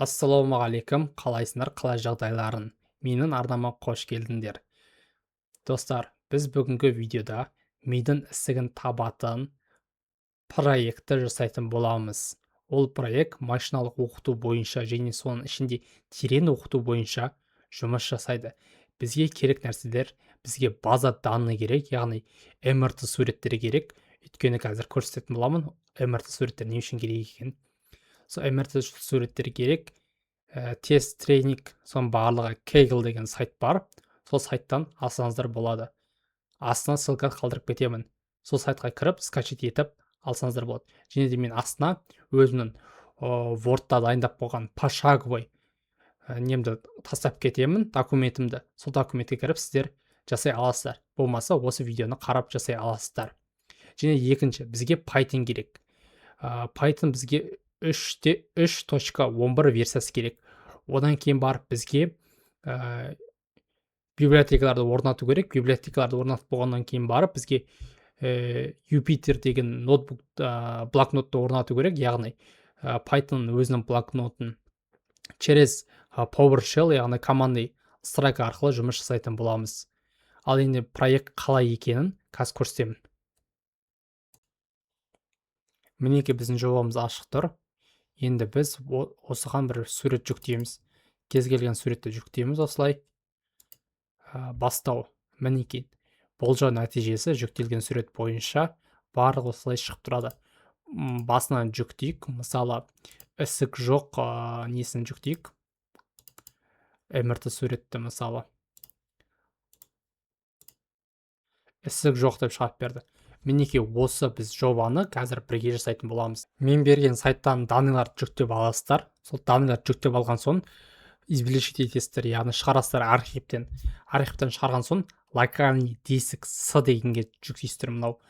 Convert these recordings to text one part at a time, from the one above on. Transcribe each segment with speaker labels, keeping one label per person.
Speaker 1: Ассалаумағалейкум, қалайсыңдар, қалай жағдайларың? Менің арнама қош келдіңдер. Достар, біз бүгінгі видеода мидың ісігін табатын проектті жасайтын боламыз. Ол проект машиналық оқыту бойынша және соның ішінде терең оқыту бойынша жұмыс жасайды. Бізге керек нәрселер, бізге база данный керек, яғни MRT суреттері керек. Өйткені қазір көрсететін боламын, MRT суреттер не үшін керек екенін. Сол MRT суреттері керек. Тест тренинг, соның барлығы Kaggle деген сайт бар. Сол сайттан алсаңыздар болады. Астына ссылка қалдырып кетемін. Сол сайтқа кіріп, скачать етіп алсаңыздар болады. Және де мен астына өзімнің Word'да дайындап қойған пошаговый немді тастап кетемін, документімді. Сол документке кіріп сіздер жасай аласыздар. Болмаса осы видеоны қарап жасай аласыздар. Және екінші, бізге Python керек. Python бізге 3.11 версиясы керек. Одан кейін барып бізге библиотекаларды орнату керек. Библиотекаларды орнатып болғаннан кейін барып бізге Jupyter деген ноутбук блокнотты орнату керек. Яғни Python өзінің блокнотын через PowerShell, яғни командный строка арқылы жұмыс жасайтын боламыз. Ал енді проект қалай екенін қазір көрсетемін. Мінеки біздің жобамыз ашық тұр. Енді біз осыған бір сурет жүктейміз. Кез келген суретті жүктейміз осылай. Бастау. Мінеки болжау нәтижесі жүктелген сурет бойынша барлығы осылай шығып тұрады. Басынан жүктейік. Мысалы, ісік жоқ несін жүктейік. MRT суретті мысалы. Ісік жоқ деп шығып берді. Мінеки осы біз жобаны қазір бірге жасайтын боламыз. Мен берген сайттан данныйларды жүктеп аласыздар. Сол данныйларды жүктеп алған соң извлечить етесіздер, яғни шығарасыздар архивтен. Архивтен шығарған соң локальный диск С дегенге жүктейсіздер. Мынау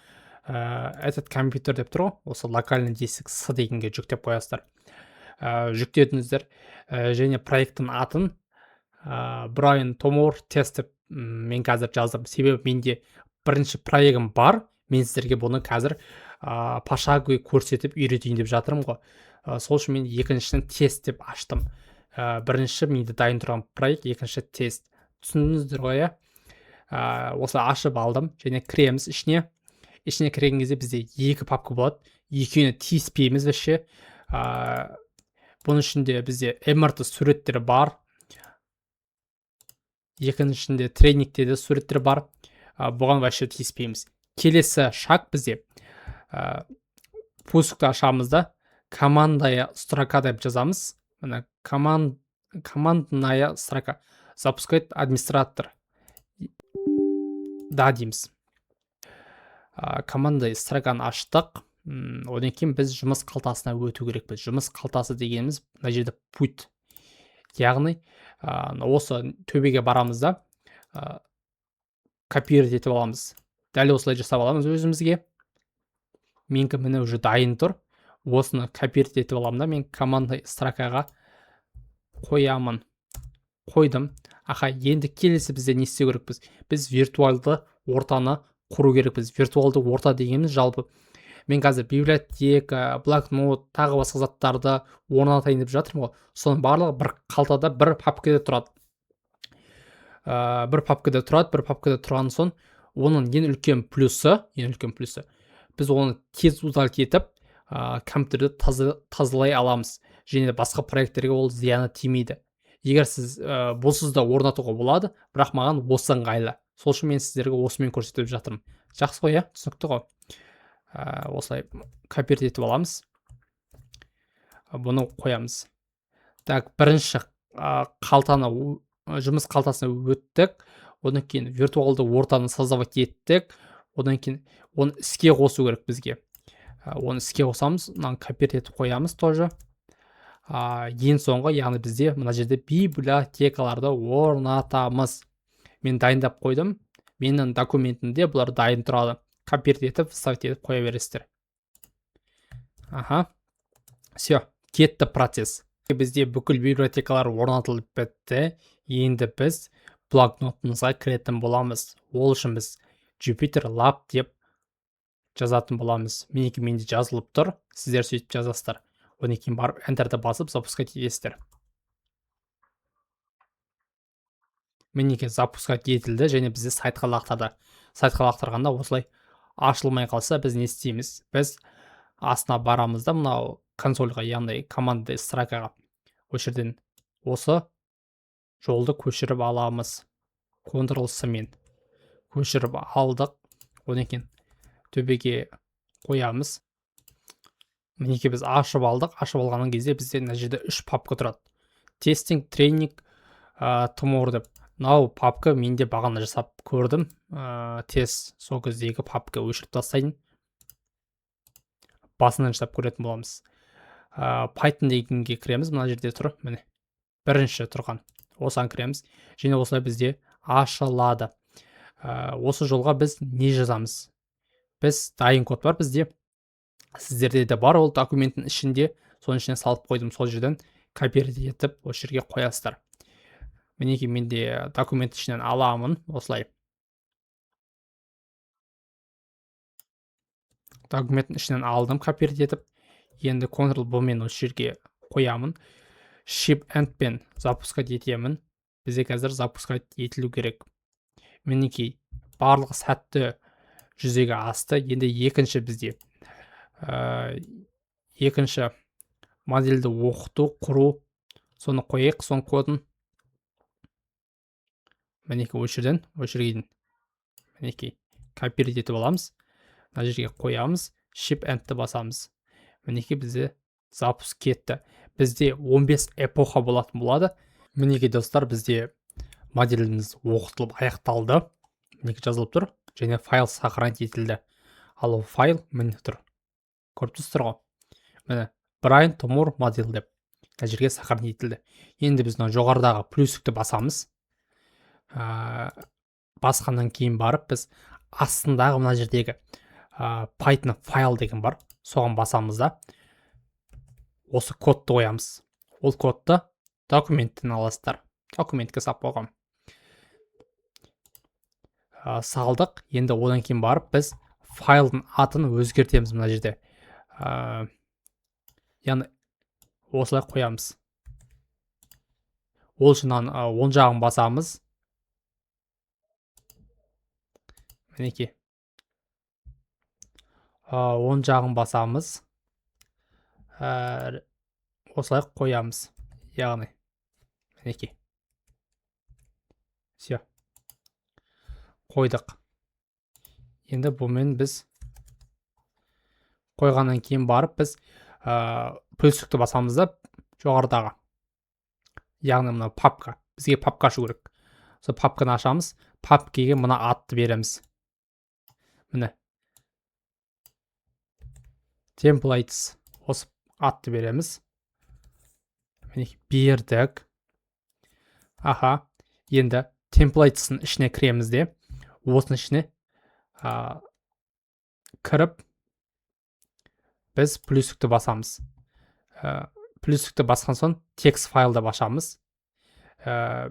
Speaker 1: этот компьютер деп тұр ғой, осы локальный диск С дегенге жүктеп қоясыздар. Жүктедіңіздер және проекттің атын Brian Tomor тест деп мен қазір жаздым. Себебі менде бірінші проектім бар. Мен сіздерге бұны қазір пошаговый көрсетіп үйретейін деп жатырмын ғой. Сол үшін мен екіншісін тест деп аштым. Бірінші менде дайын тұрған проект, екінші тест. Түсіндіңіздер ғой, осылай ашып алдым және кіреміз ішіне. Ішіне кірген кезде бізде екі папка болады. Екеуіне тиіспейміз вообще. Бұның ішінде бізде MRT суреттері бар. Екіншісінде тренингте де суреттер бар. Бұған вообще тиіспейміз. Келесі шаг бізде пусукты ашамыз да командная строка деп жазамыз. Мына командная строка. Запускает администратор. Да дейміз. Командная строканы аштық. Одан кейін біз жұмыс қалтасына өту керекпіз. Жұмыс қалтасы дегеніміз мына жерде путь. Яғни осы төбеге барамыз да копировать етіп аламыз. Дәл осылай жасап аламыз өзімізге. Менікі міне уже дайын тұр. Осыны копировать етіп аламын да мен командный строкаға қоямын. Қойдым. Енді келесі бізде не істеу керекпіз? Біз виртуалды ортаны құру керекпіз. Виртуалды орта дегеніміз жалпы. Мен қазір библиотека, блокнот, тағы басқа заттарды орнатайын деп жатырмын ғой. Соның барлығы бір қалтада, бір папкада тұрады. Бір папкада тұрған соң оның ең үлкен плюсы, біз оны тез удалить етіп, компьютерді тазалай аламыз. Және басқа проекттерге ол зияны тимейді. Егер сіз бұлсыз да орнатуға болады, бірақ маған осы ыңғайлы. Сол үшін мен сіздерге осымен көрсетіп жатырмын. Жақсы ғой, түсінікті ғой. Осылай копировать етіп аламыз. Бұны қоямыз. Так, бірінші қалтаны, жұмыс қалтасына өттік. Одан кейін виртуалды ортаны создавать еттік. Одан кейін оны іске қосу керек бізге. Оны іске қосамыз, копировать етіп қоямыз тоже. Ең соңғы, яғни бізде мына жерде библиотекаларды орнатамыз. Мен дайындап қойдым. Менің документімде бұлар дайын тұрады. Копировать етіп, вставить етіп қоя бересіздер. Все, кетті процесс. Бізде бүкіл библиотекалар орнатылып бітті. Енді біз блокнотымызға кіретін боламыз. Ол үшін біз Jupyter Lab деп жазатын боламыз. Менде жазылып тұр. Сіздер сөйтіп жазасыздар. Одан кейін барып Enter'ді басып запускать етесіздер. мінекей запускать етілді және бізде сайтқа лақтырды. Сайтқа лақтырғанда осылай ашылмай қалса біз не істейміз? Біз астына барамыз да мынау консольға, яғни команда строкаға. Осы жерден осы жолды көшіріп аламыз. Ctrl-C-мен көшіріп алдық. Одан кейін төбеге қоямыз. Мінекей біз ашып алдық. Ашып алған кезде бізде мына жерде 3 папка тұрады. Testing, training, tomorrow деп. Мынау папка менде бағана жасап көрдім. Тест сол кездегі папка өшіріп тастайын. Басынан жасап көретін боламыз. Python дегенге кіреміз. Мына жерде тұр. Міне. Бірінші тұрған. Осыған кіреміз. Және осылай бізде ашылады. Осы жолға біз не жазамыз? Біз дайын код бар бізде. Сіздерде де бар, ол документтің ішінде, соның ішіне салып қойдым. Сол жерден копировать етіп, осы жерге қоясыздар. Мінекей менде документ ішінен аламын, осылай. Документтің ішінен алдым, копировать етіп. Енді Ctrl-V-мен осы жерге қоямын. Ship and-пен запускать етемін. Бізде қазір запускать етілу керек. Мінекей барлығы сәтті жүзеге асты. Енді екінші бізде екінші модельді оқыту, құру, соны қойық, соның кодын. Мінекей осы жерден, осы жерге мінекей копировать етіп аламыз. Мына жерге қоямыз, ship and-ті басамыз. Мінекей бізде запуск кетті. Бізде 15 эпоха болатын болады. Мінекей достар, бізде моделіміз оқытылып аяқталды. Мінекей жазылып тұр, және файл сохранить етілді. Ал ол файл міне тұр. Көріп тұрсыздар ғой. Міне, Brian Tomor модель деп мына жерге сохранить етілді. Енді біз жоғарыдағы плюсікті басамыз. Басқаннан кейін барып, біз астындағы мына жердегі Python файл деген бар. Соған басамыз да. Осы кодты қоямыз. Ол кодты документтен аласыздар. Документке сап қойғам. Салдық. Енді одан кейін барып, біз файлдың атын өзгертеміз мына жерде. Яғни осылай қоямыз. Ол шынан оң жағын басамыз. Мінекей. Оң жағын басамыз. Осылай қоямыз. Яғни. Мінекей. Все. Қойдық. Енді бұмен біз қойғаннан кейін барып, біз плюсікті басамыз да жоғарыдағы. Яғни мына папка. Бізге папка ашу керек. Сол папканы ашамыз. Папкеге мына атты береміз. Міне. Templates. Осы атты береміз. Міне бердік. Аха. Енді templatesin ішіне кіреміз де. Осының ішіне кіріп, біз плюсікті басамыз. Плюсікті басқан соң текст файлды ашамыз.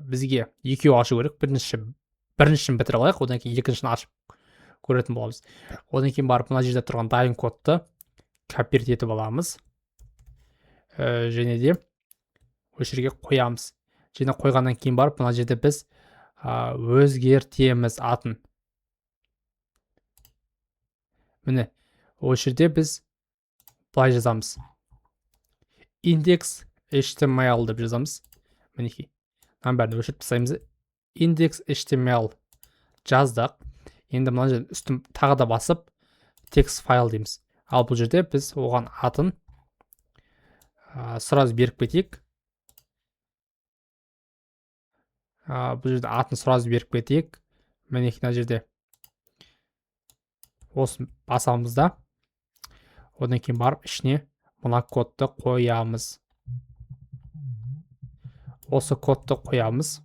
Speaker 1: Бізге екеу ашу керек. Біріншін бітіріп алайық, одан кейін екіншін ашып көретін боламыз. Одан кейін барып мына жерде тұрған дайын кодты копировать етіп аламыз. Және де осы жерге қоямыз. Және қойғаннан кейін барып мына жерде біз өзгертеміз атын. Міне, осы жерде біз былай жазамыз. Index HTML деп жазамыз. Мінекей. Мына бәрін өшіріп тастаймыз. Index HTML жаздық. Енді мына жерден үстін тағы да басып текст файл дейміз. Ал бұл жерде біз оған атын сразу беріп кетейік. Бұл жерде атын сразу беріп кетейік. Мінекей мына жерде осы басамыз да. Одан кейін барып ішіне мына кодты қоямыз. Осы кодты қоямыз.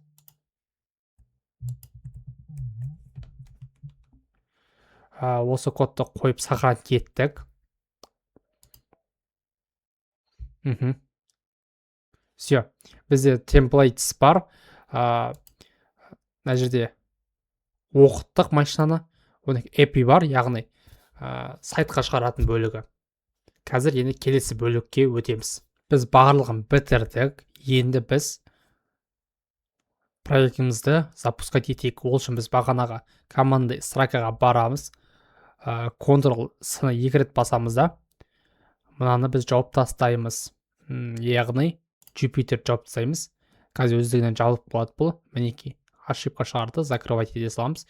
Speaker 1: Осы кодты қойып сохранить кеттік. Все. Бізде templates бар. Мына жерде оқыттық машинаны. Одан API бар, яғни сайтқа шығаратын бөлігі. Қазір енді келесі бөлікке өтеміз. Біз барлығын бітірдік. Енді біз проектімізді запускать етейік. Ол үшін біз бағанағы команда строкаға барамыз, Ctrl+S-ны 2 рет басамыз да, мынаны біз жауып тастаймыз. Яғни Jupyter жауып тастаймыз. Қазір өздігінен жабылып болады бұл. Мінекей, ошибка шығарды, закрывать ете саламыз.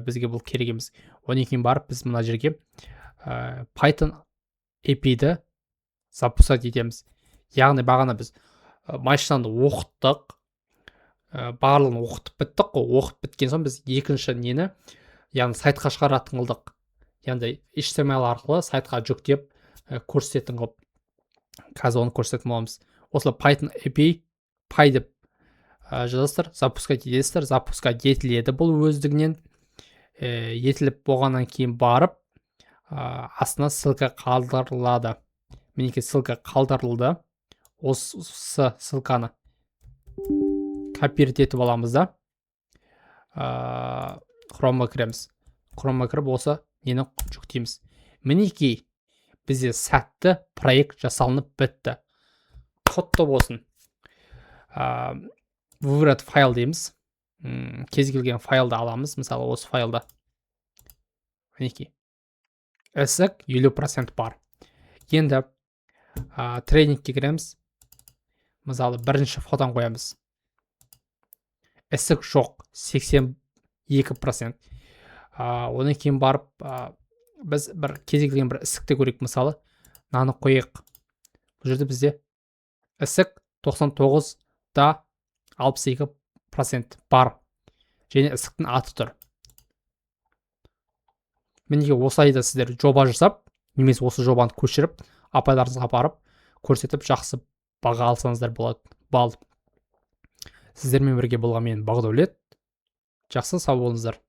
Speaker 1: Бізге бұл керек емес. Одан кейін барып біз мына жерге Python API-ді запускать етеміз. Яғни бағана біз машинаны оқыттық, барлығын оқытып біттік қой. Оқып біткен соң біз екінші нені, яғни сайтқа шығаратын қылдық. Яғни HTML арқылы сайтқа жүктеп көрсететін қылып. Қазір оны көрсететін боламыз. Осылай Python API py деп жазасыздар, запускать етесіздер, запускать етіледі бұл өздігінен. Етіліп болғаннан кейін барып астына ссылка қалдырылады. Мінекей ссылка қалдырылды. Осы ссылканы копировать етіп аламыз да. Chrome'ға кіреміз. Chrome'ға кіріп осы нені жүктейміз. Мінекей бізде сәтті проект жасалынып бітті. Құтты болсын. Выбрать файл дейміз. Кез келген файлды аламыз. Мысалы осы файлда. Мінекей. Ісік 50% бар. Енді тренингке кіреміз. Мысалы бірінші фотоны қоямыз. Ісік жоқ, 82%. Одан кейін барып, біз бір кез келген бір ісікті көрейік. Мысалы, мынаны қойық. Бұл жерде бізде ісік 99.62% бар. Және ісіктің аты тұр. Мінеке осылайда сіздер жоба жасап, немесе осы жобаны көшіріп, апайларыңызға барып, көрсетіп жақсы баға алсаңыздар болады. Сіздермен бірге болған мен Бағдәулет. Жақсы сау болыңыздар.